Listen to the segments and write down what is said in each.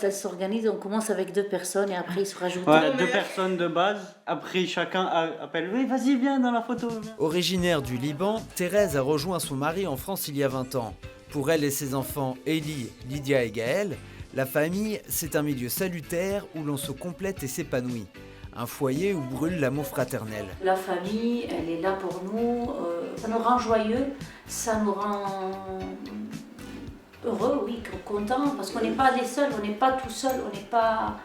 Ça s'organise, on commence avec 2 personnes et après ils se rajoutent. Voilà, 2 personnes de base. Après, chacun appelle « Oui, vas-y, viens dans la photo. » Originaire du Liban, Thérèse a rejoint son mari en France il y a 20 ans. Pour elle et ses enfants Élie, Lydia et Gaël, la famille, c'est un milieu salutaire où l'on se complète et s'épanouit. Un foyer où brûle l'amour fraternel. La famille, elle est là pour nous, ça nous rend joyeux, ça nous rend heureux, oui, contents, parce qu'on n'est pas les seuls, on n'est pas tout seul, on n'est pas...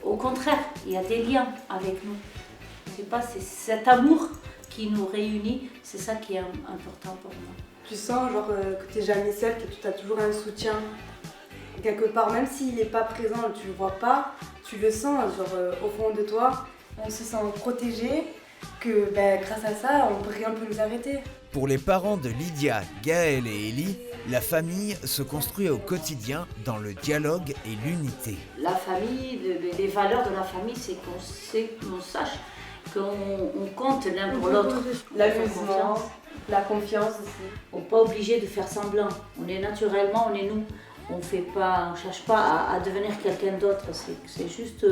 Au contraire, il y a des liens avec nous. Je sais pas, c'est cet amour qui nous réunit, c'est ça qui est important pour moi. Tu sens genre que tu n'es jamais seul, que tu as toujours un soutien quelque part, même s'il n'est pas présent, tu le vois pas, tu le sens genre au fond de toi, on se sent protégé, que grâce à ça, rien ne peut nous arrêter. Pour les parents de Lydia, Gaël et Élie, la famille se construit au quotidien dans le dialogue et l'unité. La famille, les valeurs de la famille, c'est qu'on sache qu'on compte l'un pour l'autre. L'amusement, la confiance aussi. On n'est pas obligé de faire semblant. On est naturellement, on est nous. On ne cherche pas à devenir quelqu'un d'autre. C'est juste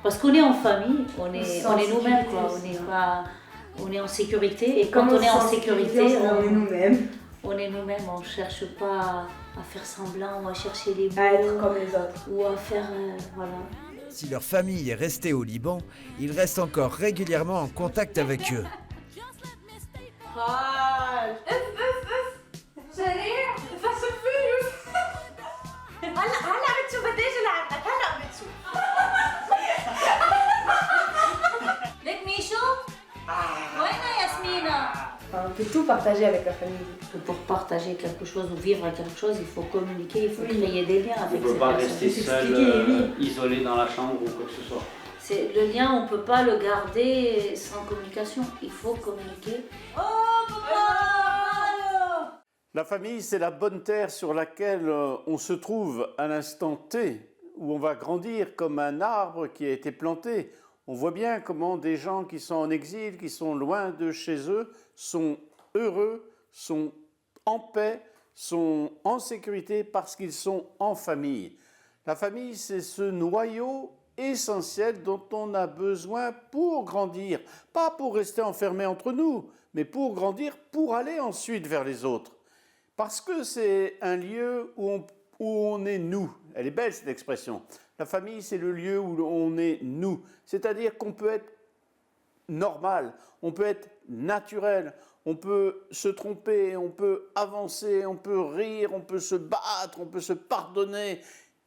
parce qu'on est en famille, on est nous-mêmes, quoi. On est en sécurité. Et quand on est en sécurité, on est nous-mêmes. On est nous-mêmes. On ne cherche pas à faire semblant ou à chercher les mots. À être comme les autres. Ou à faire, voilà. Si leur famille est restée au Liban, ils restent encore régulièrement en contact avec eux. On peut tout partager avec la famille. Pour partager quelque chose ou vivre quelque chose, il faut communiquer, il faut créer des liens avec ces personnes. On ne peut pas rester seul, isolé dans la chambre ou quoi que ce soit. Le lien, on ne peut pas le garder sans communication. Il faut communiquer. La famille, c'est la bonne terre sur laquelle on se trouve à l'instant T, où on va grandir comme un arbre qui a été planté. On voit bien comment des gens qui sont en exil, qui sont loin de chez eux, sont heureux, sont en paix, sont en sécurité parce qu'ils sont en famille. La famille, c'est ce noyau essentiel dont on a besoin pour grandir, pas pour rester enfermé entre nous, mais pour grandir, pour aller ensuite vers les autres. Parce que c'est un lieu où on est nous. Elle est belle cette expression. La famille, c'est le lieu où on est nous. C'est-à-dire qu'on peut être normal, on peut être naturel, on peut se tromper, on peut avancer, on peut rire, on peut se battre, on peut se pardonner.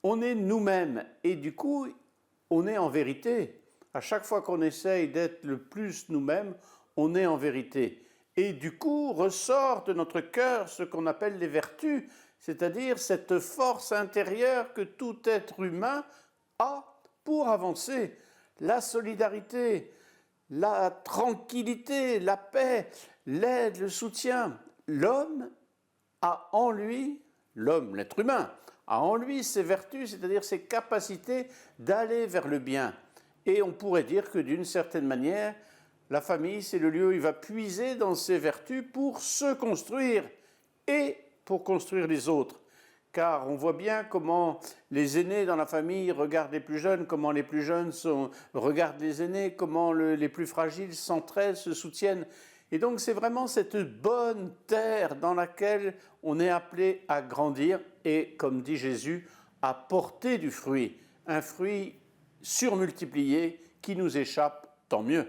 On est nous-mêmes et du coup, on est en vérité. À chaque fois qu'on essaye d'être le plus nous-mêmes, on est en vérité. Et du coup, ressort de notre cœur ce qu'on appelle les vertus, c'est-à-dire cette force intérieure que tout être humain a pour avancer. La solidarité, la tranquillité, la paix, l'aide, le soutien. L'homme a en lui, l'homme, l'être humain, a en lui ses vertus, c'est-à-dire ses capacités d'aller vers le bien. Et on pourrait dire que d'une certaine manière, la famille, c'est le lieu où il va puiser dans ses vertus pour se construire et pour construire les autres. Car on voit bien comment les aînés dans la famille regardent les plus jeunes, comment les plus jeunes regardent les aînés, comment les plus fragiles s'entraident, se soutiennent. Et donc c'est vraiment cette bonne terre dans laquelle on est appelé à grandir et, comme dit Jésus, à porter du fruit, un fruit surmultiplié qui nous échappe, tant mieux.